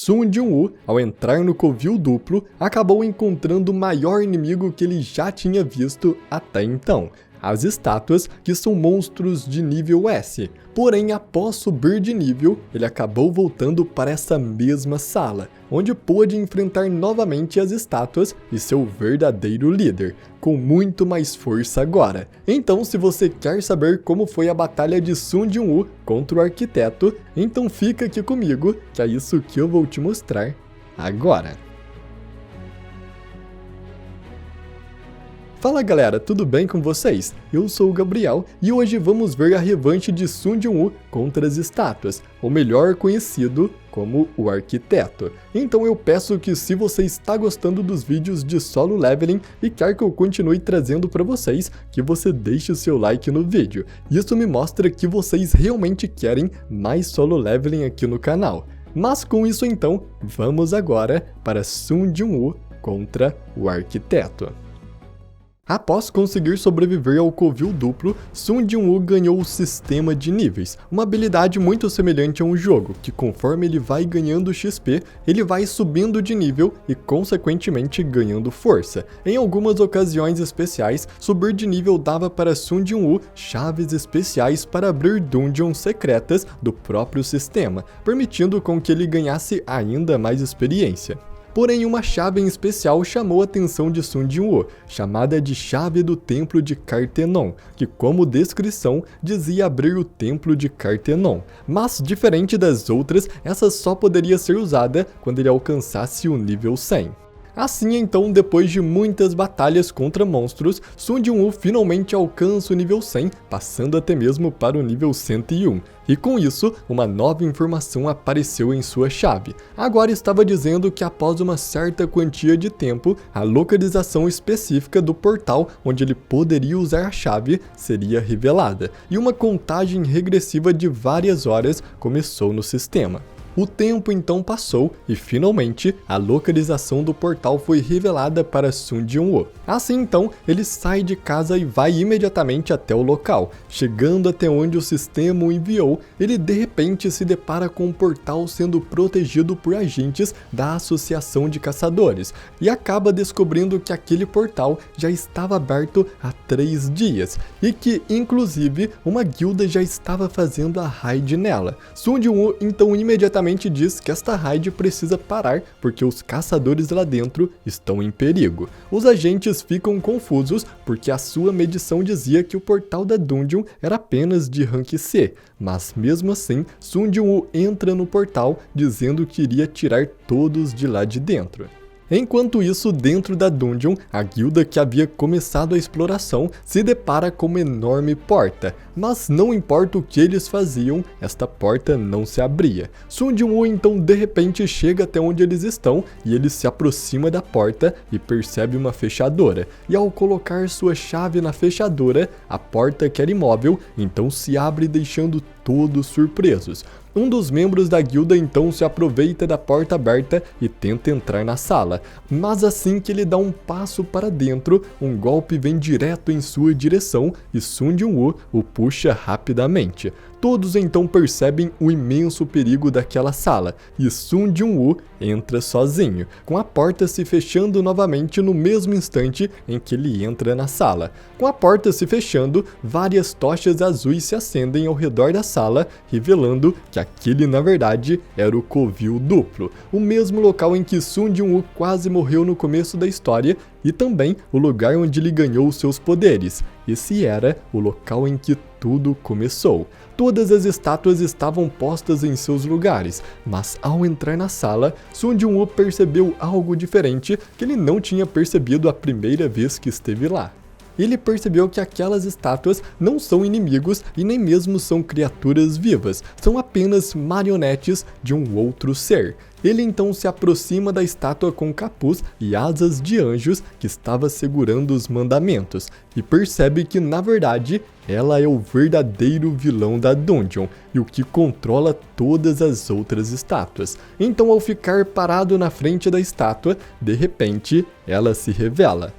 Sun Jin-woo, ao entrar no covil duplo, acabou encontrando o maior inimigo que ele já tinha visto até então: as estátuas, que são monstros de nível S. Porém, após subir de nível, ele acabou voltando para essa mesma sala, onde pôde enfrentar novamente as estátuas e seu verdadeiro líder, com muito mais força agora. Então, se você quer saber como foi a batalha de Sun Jin-woo contra o arquiteto, então fica aqui comigo, que é isso que eu vou te mostrar agora. Fala galera, tudo bem com vocês? Eu sou o Gabriel e hoje vamos ver a revanche de Sun Jin-woo contra as estátuas, ou melhor conhecido como o arquiteto. Então eu peço que, se você está gostando dos vídeos de solo leveling e quer que eu continue trazendo para vocês, que você deixe o seu like no vídeo. Isso me mostra que vocês realmente querem mais solo leveling aqui no canal. Mas com isso então, vamos agora para Sun Jin-woo contra o arquiteto. Após conseguir sobreviver ao covil duplo, Sun Jin-woo ganhou o sistema de níveis, uma habilidade muito semelhante a um jogo, que conforme ele vai ganhando XP, ele vai subindo de nível e consequentemente ganhando força. Em algumas ocasiões especiais, subir de nível dava para Sun Jin-woo chaves especiais para abrir dungeons secretas do próprio sistema, permitindo com que ele ganhasse ainda mais experiência. Porém, uma chave em especial chamou a atenção de Sun Jin-woo, chamada de Chave do Templo de Cartenon, que, como descrição, dizia abrir o Templo de Cartenon. Mas, diferente das outras, essa só poderia ser usada quando ele alcançasse o nível 100. Assim então, depois de muitas batalhas contra monstros, Sun Jin-woo finalmente alcança o nível 100, passando até mesmo para o nível 101. E com isso, uma nova informação apareceu em sua chave. Agora estava dizendo que após uma certa quantia de tempo, a localização específica do portal onde ele poderia usar a chave seria revelada, e uma contagem regressiva de várias horas começou no sistema. O tempo então passou e finalmente a localização do portal foi revelada para Sun Jin-woo. Assim então, ele sai de casa e vai imediatamente até o local. Chegando até onde o sistema o enviou, ele de repente se depara com um portal sendo protegido por agentes da Associação de Caçadores e acaba descobrindo que aquele portal já estava aberto há 3 dias e que, inclusive, uma guilda já estava fazendo a raid nela. Sun Jin-woo então imediatamente diz que esta raid precisa parar porque os caçadores lá dentro estão em perigo. Os agentes ficam confusos porque a sua medição dizia que o portal da dungeon era apenas de rank C, mas mesmo assim Sun Jin-woo entra no portal dizendo que iria tirar todos de lá de dentro. Enquanto isso, dentro da dungeon, a guilda que havia começado a exploração se depara com uma enorme porta, mas não importa o que eles faziam, esta porta não se abria. Sun Jin-woo então de repente chega até onde eles estão e ele se aproxima da porta e percebe uma fechadura, e ao colocar sua chave na fechadura, a porta, que era imóvel, então se abre deixando todos surpresos. Um dos membros da guilda então se aproveita da porta aberta e tenta entrar na sala, mas assim que ele dá um passo para dentro, um golpe vem direto em sua direção e Sun Jin-woo o puxa rapidamente. Todos então percebem o imenso perigo daquela sala e Sun Jin-woo entra sozinho, com a porta se fechando novamente no mesmo instante em que ele entra na sala. Com a porta se fechando, várias tochas azuis se acendem ao redor da sala, revelando que aquele na verdade era o covil duplo, o mesmo local em que Sun Jin-woo quase morreu no começo da história e também o lugar onde ele ganhou seus poderes. Esse era o local em que tudo começou. Todas as estátuas estavam postas em seus lugares, mas ao entrar na sala, Sun Jin-woo percebeu algo diferente que ele não tinha percebido a primeira vez que esteve lá. Ele percebeu que aquelas estátuas não são inimigos e nem mesmo são criaturas vivas, são apenas marionetes de um outro ser. Ele então se aproxima da estátua com capuz e asas de anjos que estava segurando os mandamentos e percebe que na verdade ela é o verdadeiro vilão da dungeon e o que controla todas as outras estátuas. Então, ao ficar parado na frente da estátua, de repente ela se revela.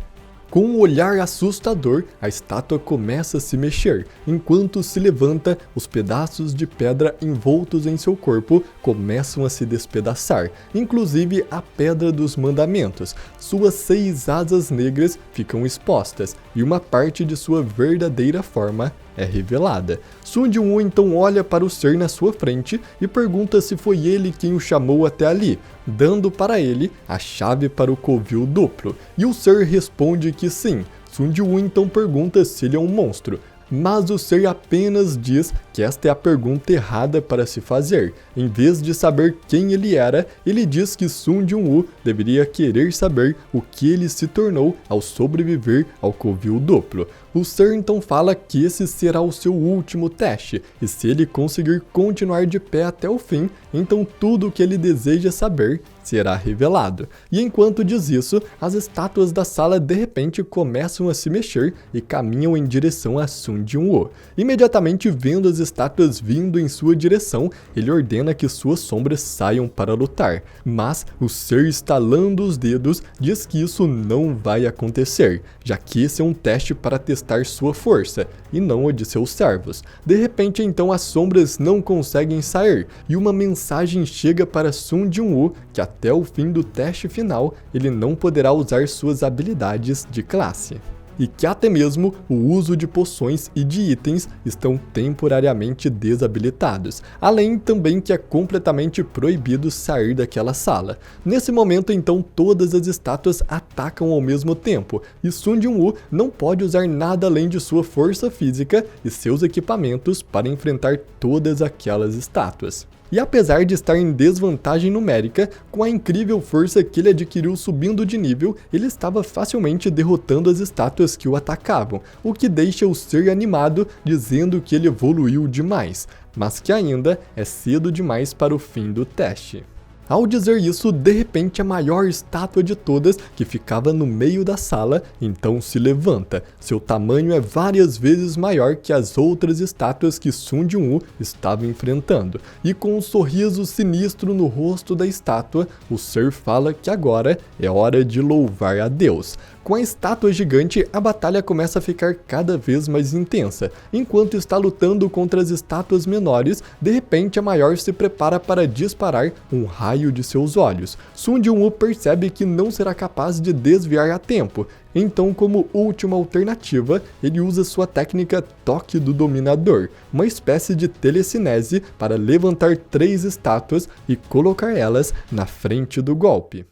Com um olhar assustador, a estátua começa a se mexer. Enquanto se levanta, os pedaços de pedra envoltos em seu corpo começam a se despedaçar, inclusive a Pedra dos Mandamentos. Suas 6 asas negras ficam expostas e uma parte de sua verdadeira forma é revelada. Sun Jin-woo então olha para o ser na sua frente e pergunta se foi ele quem o chamou até ali, dando para ele a chave para o covil duplo. E o ser responde que sim. Sun Jin-woo então pergunta se ele é um monstro, mas o ser apenas diz que esta é a pergunta errada para se fazer. Em vez de saber quem ele era, ele diz que Sun Jin-woo deveria querer saber o que ele se tornou ao sobreviver ao covil duplo. O ser então fala que esse será o seu último teste, e se ele conseguir continuar de pé até o fim, então tudo o que ele deseja saber será revelado. E enquanto diz isso, as estátuas da sala de repente começam a se mexer e caminham em direção a Sun Jin-woo. Imediatamente vendo as estátuas vindo em sua direção, ele ordena que suas sombras saiam para lutar, mas o ser, estalando os dedos, diz que isso não vai acontecer, já que esse é um teste para testar sua força, e não a de seus servos. De repente então as sombras não conseguem sair, e uma mensagem chega para Sun Jin-woo que até o fim do teste final ele não poderá usar suas habilidades de classe, e que até mesmo o uso de poções e de itens estão temporariamente desabilitados, além também que é completamente proibido sair daquela sala. Nesse momento então todas as estátuas atacam ao mesmo tempo, e Sun Jin-woo não pode usar nada além de sua força física e seus equipamentos para enfrentar todas aquelas estátuas. E apesar de estar em desvantagem numérica, com a incrível força que ele adquiriu subindo de nível, ele estava facilmente derrotando as estátuas que o atacavam, o que deixa o ser animado, dizendo que ele evoluiu demais, mas que ainda é cedo demais para o fim do teste. Ao dizer isso, de repente a maior estátua de todas, que ficava no meio da sala, então se levanta. Seu tamanho é várias vezes maior que as outras estátuas que Sun Jin-woo estava enfrentando. E com um sorriso sinistro no rosto da estátua, o ser fala que agora é hora de louvar a Deus. Com a estátua gigante, a batalha começa a ficar cada vez mais intensa. Enquanto está lutando contra as estátuas menores, de repente a maior se prepara para disparar um raio de seus olhos. Sun Jin-woo percebe que não será capaz de desviar a tempo. Então, como última alternativa, ele usa sua técnica Toque do Dominador, uma espécie de telecinese para levantar 3 estátuas e colocar elas na frente do golpe.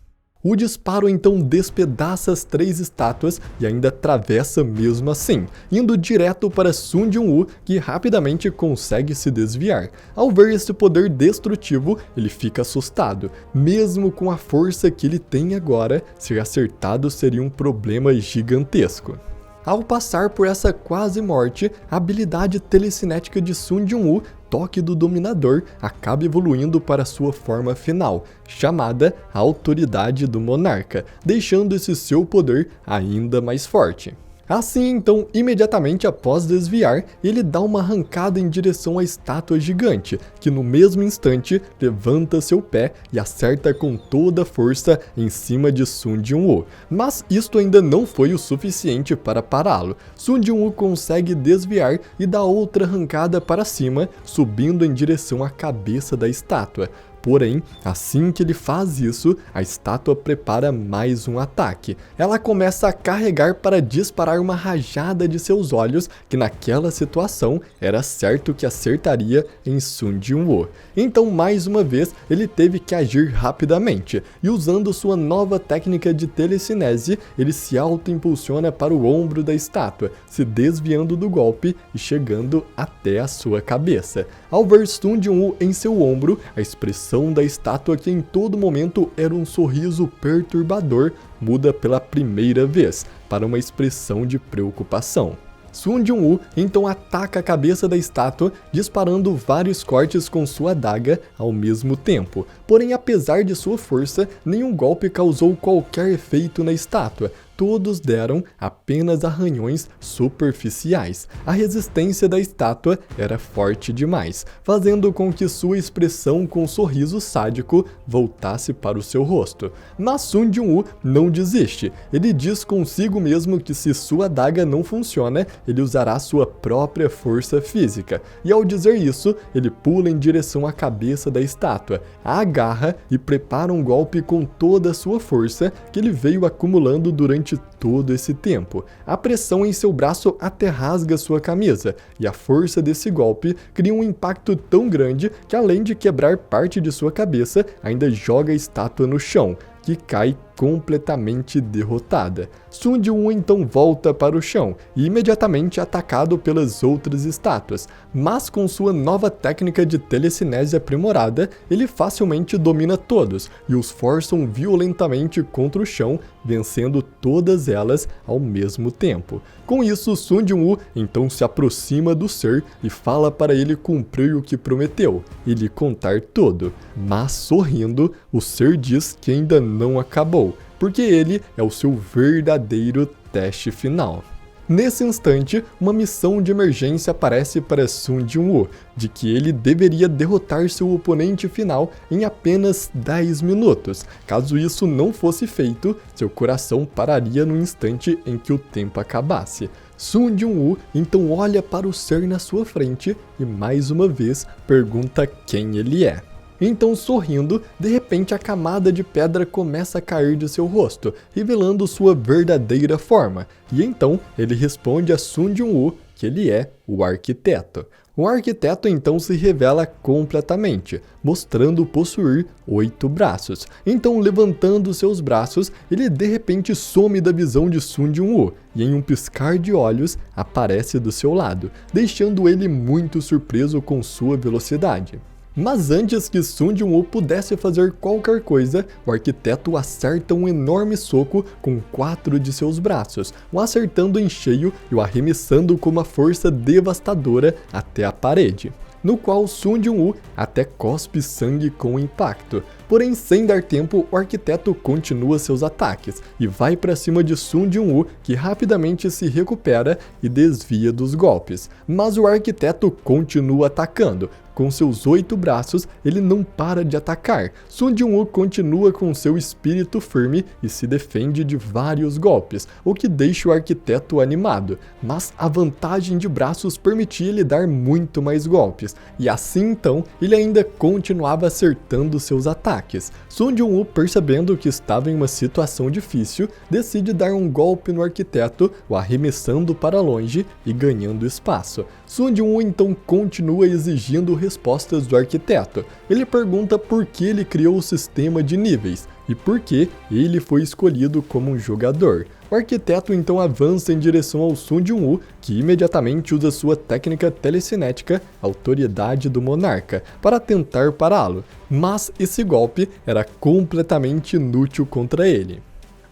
O disparo então despedaça as 3 estátuas e ainda atravessa mesmo assim, indo direto para Sun Jin-woo, que rapidamente consegue se desviar. Ao ver esse poder destrutivo, ele fica assustado. Mesmo com a força que ele tem agora, ser acertado seria um problema gigantesco. Ao passar por essa quase morte, a habilidade telecinética de Sun Jin-woo, Toque do Dominador, acaba evoluindo para sua forma final, chamada Autoridade do Monarca, deixando esse seu poder ainda mais forte. Assim então, imediatamente após desviar, ele dá uma arrancada em direção à estátua gigante, que no mesmo instante levanta seu pé e acerta com toda a força em cima de Sun Jin-woo. Mas isto ainda não foi o suficiente para pará-lo. Sun Jin-woo consegue desviar e dá outra arrancada para cima, subindo em direção à cabeça da estátua. Porém, assim que ele faz isso, a estátua prepara mais um ataque. Ela começa a carregar para disparar uma rajada de seus olhos, que naquela situação era certo que acertaria em Sun Jin-woo. Então, mais uma vez, ele teve que agir rapidamente, e usando sua nova técnica de telecinese, ele se auto-impulsiona para o ombro da estátua, se desviando do golpe e chegando até a sua cabeça. Ao ver Sun Jin-woo em seu ombro, a expressão da estátua, que em todo momento era um sorriso perturbador, muda pela primeira vez para uma expressão de preocupação. Sun Jin-woo então ataca a cabeça da estátua, disparando vários cortes com sua adaga ao mesmo tempo. Porém, apesar de sua força, nenhum golpe causou qualquer efeito na estátua. todos deram apenas arranhões superficiais. A resistência da estátua era forte demais, fazendo com que sua expressão com um sorriso sádico voltasse para o seu rosto. Mas Sun Jin-woo não desiste. Ele diz consigo mesmo que se sua adaga não funciona, ele usará sua própria força física. E ao dizer isso, ele pula em direção à cabeça da estátua, a agarra e prepara um golpe com toda a sua força que ele veio acumulando durante todo esse tempo. A pressão em seu braço até rasga sua camisa, e a força desse golpe cria um impacto tão grande que, além de quebrar parte de sua cabeça, ainda joga a estátua no chão, que cai completamente derrotada. Sun Jin-woo então volta para o chão e imediatamente é atacado pelas outras estátuas, mas com sua nova técnica de telecinese aprimorada, ele facilmente domina todos e os forçam violentamente contra o chão, vencendo todas elas ao mesmo tempo. Com isso, Sun Jin-woo então se aproxima do ser e fala para ele cumprir o que prometeu e lhe contar tudo, mas sorrindo, o ser diz que ainda não acabou, porque ele é o seu verdadeiro teste final. Nesse instante, uma missão de emergência aparece para Sun Jin-woo, de que ele deveria derrotar seu oponente final em apenas 10 minutos. Caso isso não fosse feito, seu coração pararia no instante em que o tempo acabasse. Sun Jin-woo então olha para o ser na sua frente e mais uma vez pergunta quem ele é. Então, sorrindo, de repente a camada de pedra começa a cair de seu rosto, revelando sua verdadeira forma. E então, ele responde a Sun Jin-woo que ele é o arquiteto. O arquiteto então se revela completamente, mostrando possuir 8 braços. Então, levantando seus braços, ele de repente some da visão de Sun Jin-woo e em um piscar de olhos aparece do seu lado, deixando ele muito surpreso com sua velocidade. Mas antes que Sun Jin-woo pudesse fazer qualquer coisa, o arquiteto acerta um enorme soco com 4 de seus braços, o acertando em cheio e o arremessando com uma força devastadora até a parede, no qual Sun Jin-woo até cospe sangue com o impacto. Porém, sem dar tempo, o arquiteto continua seus ataques e vai para cima de Sun Jin-woo, que rapidamente se recupera e desvia dos golpes. Mas o arquiteto continua atacando. Com seus 8 braços, ele não para de atacar. Sun Jin-woo continua com seu espírito firme e se defende de vários golpes, o que deixa o arquiteto animado. Mas a vantagem de braços permitia ele dar muito mais golpes, e assim então ele ainda continuava acertando seus ataques. Sun Jin-woo, percebendo que estava em uma situação difícil, decide dar um golpe no arquiteto, o arremessando para longe e ganhando espaço. Sun Jin-woo então continua exigindo respostas do arquiteto. Ele pergunta por que ele criou o sistema de níveis e por que ele foi escolhido como um jogador. O arquiteto então avança em direção ao Sun Jin-woo, que imediatamente usa sua técnica telecinética, Autoridade do Monarca, para tentar pará-lo, mas esse golpe era completamente inútil contra ele.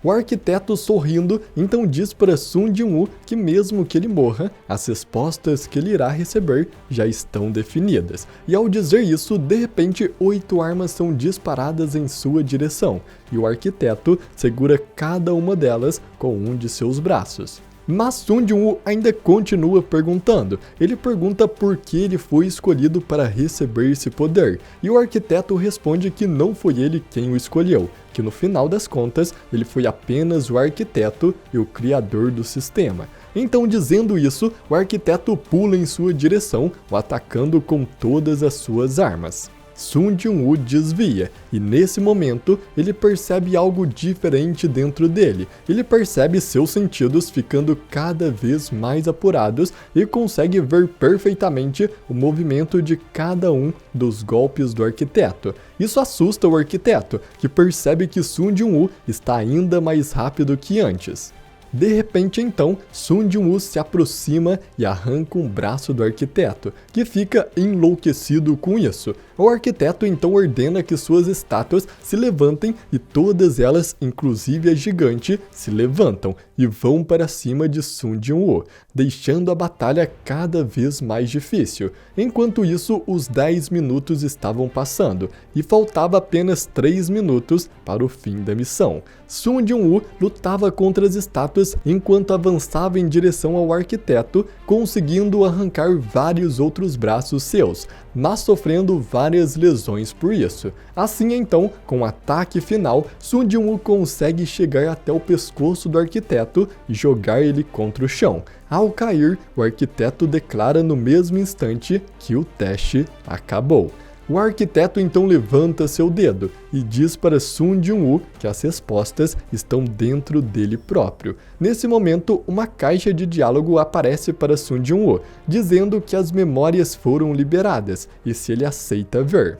O arquiteto, sorrindo, então diz para Sun Jin-woo que mesmo que ele morra, as respostas que ele irá receber já estão definidas. E ao dizer isso, de repente 8 armas são disparadas em sua direção, e o arquiteto segura cada uma delas com um de seus braços. Mas Sun Jin-woo ainda continua perguntando. Ele pergunta por que ele foi escolhido para receber esse poder, e o arquiteto responde que não foi ele quem o escolheu, que no final das contas ele foi apenas o arquiteto e o criador do sistema. Então, dizendo isso, o arquiteto pula em sua direção, o atacando com todas as suas armas. Sun Jin-woo desvia, e nesse momento ele percebe algo diferente dentro dele. Ele percebe seus sentidos ficando cada vez mais apurados e consegue ver perfeitamente o movimento de cada um dos golpes do arquiteto. Isso assusta o arquiteto, que percebe que Sun Jin-woo está ainda mais rápido que antes. De repente, então, Sun Jin-woo se aproxima e arranca um braço do arquiteto, que fica enlouquecido com isso. O arquiteto então ordena que suas estátuas se levantem e todas elas, inclusive a gigante, se levantam e vão para cima de Sun Jin-woo, deixando a batalha cada vez mais difícil. Enquanto isso, os 10 minutos estavam passando e faltava apenas 3 minutos para o fim da missão. Sun Jin-woo lutava contra as estátuas enquanto avançava em direção ao arquiteto, conseguindo arrancar vários outros braços seus, mas sofrendo várias lesões por isso. Assim então, com o ataque final, Sun Jin-woo consegue chegar até o pescoço do arquiteto e jogar ele contra o chão. Ao cair, o arquiteto declara no mesmo instante que o teste acabou. O arquiteto então levanta seu dedo e diz para Sun Jin-woo que as respostas estão dentro dele próprio. Nesse momento, uma caixa de diálogo aparece para Sun Jin-woo, dizendo que as memórias foram liberadas e se ele aceita ver.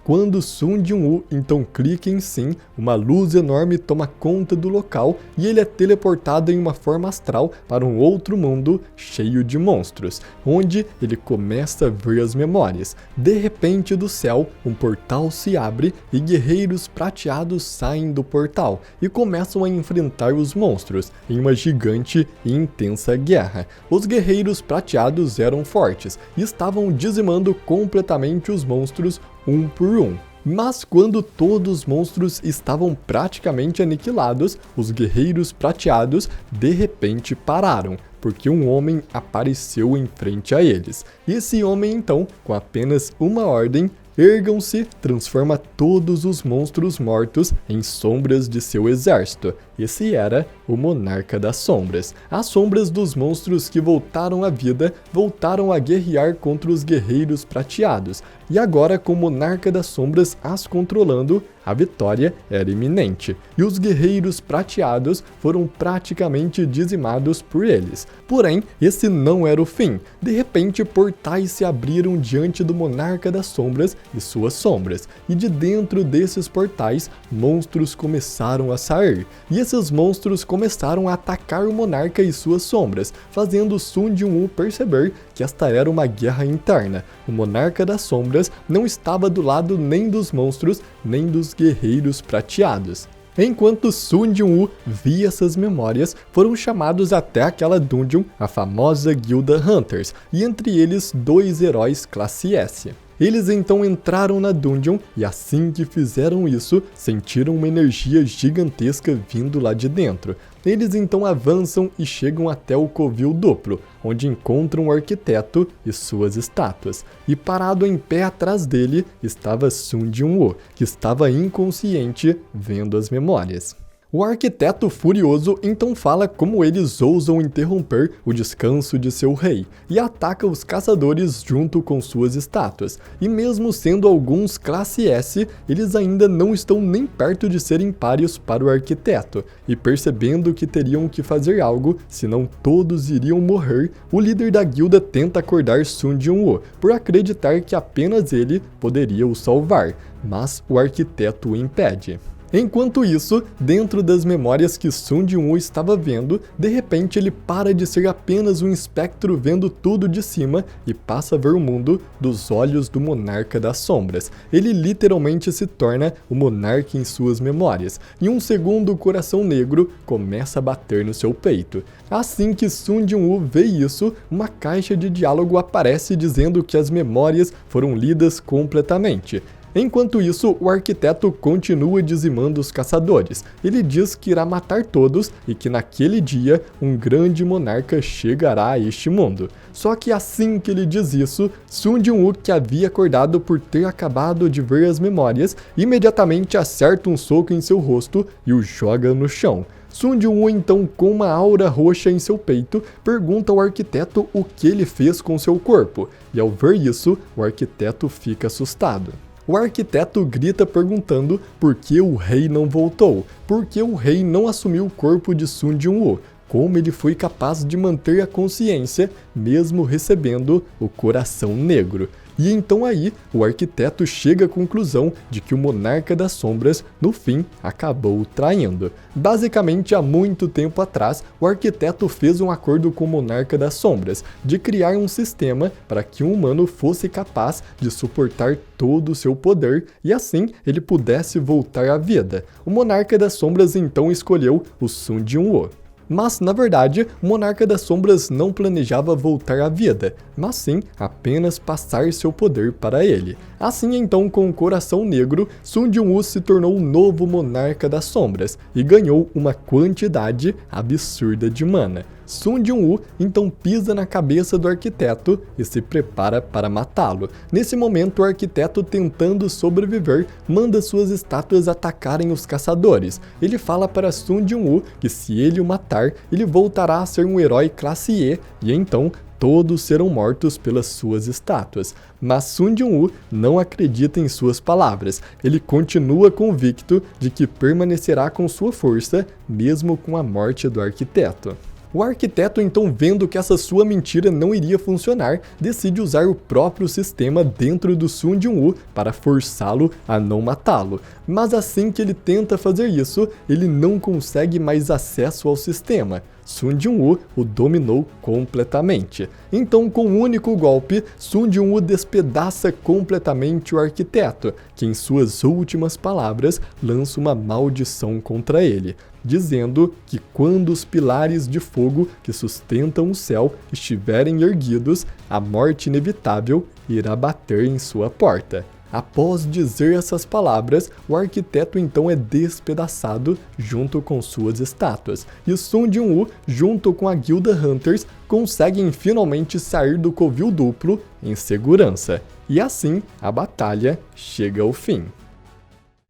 Quando Sun Jin-woo então clica em sim, uma luz enorme toma conta do local e ele é teleportado em uma forma astral para um outro mundo cheio de monstros, onde ele começa a ver as memórias. De repente, do céu, um portal se abre e guerreiros prateados saem do portal e começam a enfrentar os monstros em uma gigante e intensa guerra. Os guerreiros prateados eram fortes e estavam dizimando completamente os monstros um por um. Mas quando todos os monstros estavam praticamente aniquilados, os guerreiros prateados de repente pararam, porque um homem apareceu em frente a eles. Esse homem então, com apenas uma ordem, ergam-se, transforma todos os monstros mortos em sombras de seu exército. Esse era o Monarca das Sombras. As sombras dos monstros que voltaram à vida voltaram a guerrear contra os guerreiros prateados, e agora com o Monarca das Sombras as controlando, a vitória era iminente, e os guerreiros prateados foram praticamente dizimados por eles. Porém, esse não era o fim. De repente, portais se abriram diante do Monarca das Sombras e suas sombras, e de dentro desses portais, monstros começaram a sair, e esses monstros começaram a atacar o Monarca e suas sombras, fazendo Sun Jin-woo perceber que esta era uma guerra interna. O Monarca das Sombras não estava do lado nem dos monstros, nem dos guerreiros prateados. Enquanto Sun Jin-woo via essas memórias, foram chamados até aquela dungeon, a famosa Guilda Hunters, e entre eles 2 heróis classe S. Eles então entraram na dungeon e assim que fizeram isso, sentiram uma energia gigantesca vindo lá de dentro. Eles então avançam e chegam até o covil duplo, onde encontram o arquiteto e suas estátuas. E parado em pé atrás dele estava Sun Jin-woo, que estava inconsciente vendo as memórias. O arquiteto furioso então fala como eles ousam interromper o descanso de seu rei e ataca os caçadores junto com suas estátuas. E mesmo sendo alguns classe S, eles ainda não estão nem perto de serem páreos para o arquiteto. E percebendo que teriam que fazer algo, senão todos iriam morrer, o líder da guilda tenta acordar Sun Jin-woo por acreditar que apenas ele poderia o salvar, mas o arquiteto o impede. Enquanto isso, dentro das memórias que Sun Jin-woo estava vendo, de repente ele para de ser apenas um espectro vendo tudo de cima e passa a ver o mundo dos olhos do Monarca das Sombras. Ele literalmente se torna o monarca em suas memórias, e um segundo coração negro começa a bater no seu peito. Assim que Sun Jin-woo vê isso, uma caixa de diálogo aparece dizendo que as memórias foram lidas completamente. Enquanto isso, o arquiteto continua dizimando os caçadores. Ele diz que irá matar todos e que naquele dia um grande monarca chegará a este mundo. Só que assim que ele diz isso, Sun Jin-woo, que havia acordado por ter acabado de ver as memórias, imediatamente acerta um soco em seu rosto e o joga no chão. Sun Jin-woo, então, com uma aura roxa em seu peito, pergunta ao arquiteto o que ele fez com seu corpo, e ao ver isso, o arquiteto fica assustado. O arquiteto grita perguntando por que o rei não voltou, por que o rei não assumiu o corpo de Sun Jin-woo, como ele foi capaz de manter a consciência mesmo recebendo o coração negro. E então aí, o arquiteto chega à conclusão de que o Monarca das Sombras, no fim, acabou o traindo. Basicamente, há muito tempo atrás, o arquiteto fez um acordo com o Monarca das Sombras de criar um sistema para que um humano fosse capaz de suportar todo o seu poder e assim ele pudesse voltar à vida. O Monarca das Sombras então escolheu o Sun Jinwoo. Mas, na verdade, o Monarca das Sombras não planejava voltar à vida, mas sim apenas passar seu poder para ele. Assim então, com o coração negro, Sun Jinwoo se tornou o novo Monarca das Sombras e ganhou uma quantidade absurda de mana. Sun Jinwoo então pisa na cabeça do arquiteto e se prepara para matá-lo. Nesse momento, o arquiteto, tentando sobreviver, manda suas estátuas atacarem os caçadores. Ele fala para Sun Jinwoo que se ele o matar, ele voltará a ser um herói classe E e então todos serão mortos pelas suas estátuas. Mas Sun Jinwoo não acredita em suas palavras. Ele continua convicto de que permanecerá com sua força, mesmo com a morte do arquiteto. O arquiteto, então, vendo que essa sua mentira não iria funcionar, decide usar o próprio sistema dentro do Sun Jinwoo para forçá-lo a não matá-lo. Mas assim que ele tenta fazer isso, ele não consegue mais acesso ao sistema. Sun Jinwoo o dominou completamente. Então, com um único golpe, Sun Jinwoo despedaça completamente o arquiteto, que em suas últimas palavras lança uma maldição contra ele, dizendo que quando os pilares de fogo que sustentam o céu estiverem erguidos, a morte inevitável irá bater em sua porta. Após dizer essas palavras, o arquiteto então é despedaçado junto com suas estátuas, e Sun Jinwoo, junto com a Guilda Hunters, conseguem finalmente sair do covil duplo em segurança. E assim, a batalha chega ao fim.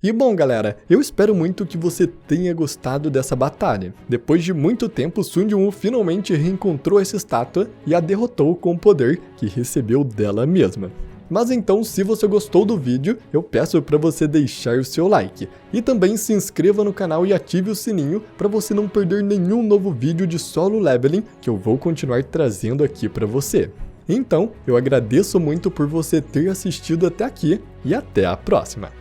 E bom, galera, eu espero muito que você tenha gostado dessa batalha. Depois de muito tempo, Sun Jinwoo finalmente reencontrou essa estátua e a derrotou com o poder que recebeu dela mesma. Mas então, se você gostou do vídeo, eu peço para você deixar o seu like. E também se inscreva no canal e ative o sininho para você não perder nenhum novo vídeo de solo leveling que eu vou continuar trazendo aqui para você. Então, eu agradeço muito por você ter assistido até aqui e até a próxima!